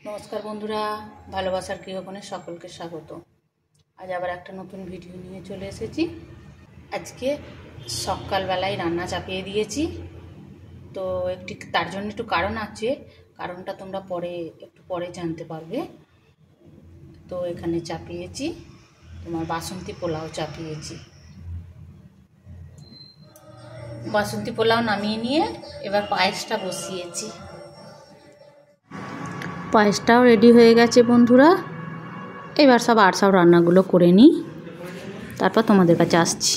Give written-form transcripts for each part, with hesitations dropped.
নমস্কার বন্ধুরা, ভালোবাসার গৃহকোণে সকলকে স্বাগত। আজ আবার একটা নতুন ভিডিও নিয়ে চলে এসেছি। আজকে সকালবেলায় রান্না চাপিয়ে দিয়েছি, তো তার জন্য একটু কারণ আছে। কারণটা তোমরা একটু পরে জানতে পারবে। তো এখানে চাপিয়েছি তোমার বাসন্তী পোলাও চাপিয়েছি। বাসন্তী পোলাও নামিয়ে নিয়ে এবার পায়েসটা বসিয়েছি। পায়েসটাও রেডি হয়ে গেছে বন্ধুরা। এবার সব রান্নাগুলো করে নিই, তারপর তোমাদের কাছে আসছি।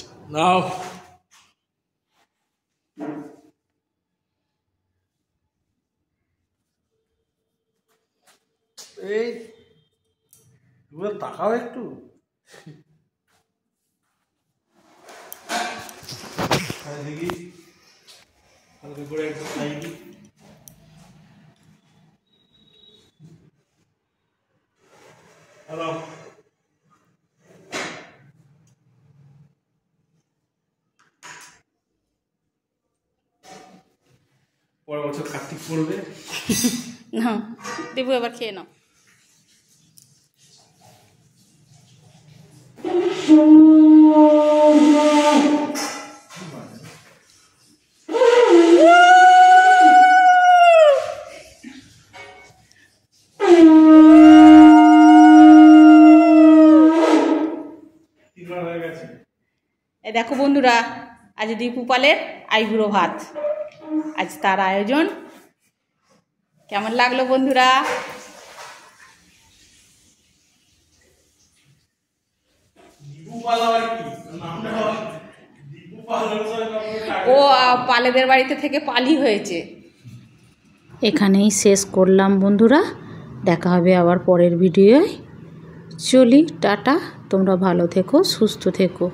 এই তাকাও একটু। দেখি হালকা করে একটু খাই দি। হ্যালো, পরের বছর কার্তিক পড়বে না দেবু, এবার খেয়ে নাও। দেখো বন্ধুরা, আজ দীপু পালের আইবুড়ো ভাত, আজ তার আয়োজন। কেমন লাগলো বন্ধুরা? ও পালেদের বাড়িতে থেকে পালি হয়েছে। এখানেই শেষ করলাম বন্ধুরা, দেখা হবে আবার পরের ভিডিওয়। চলি, টাটা। তোমরা ভালো থেকো, সুস্থ থেকো।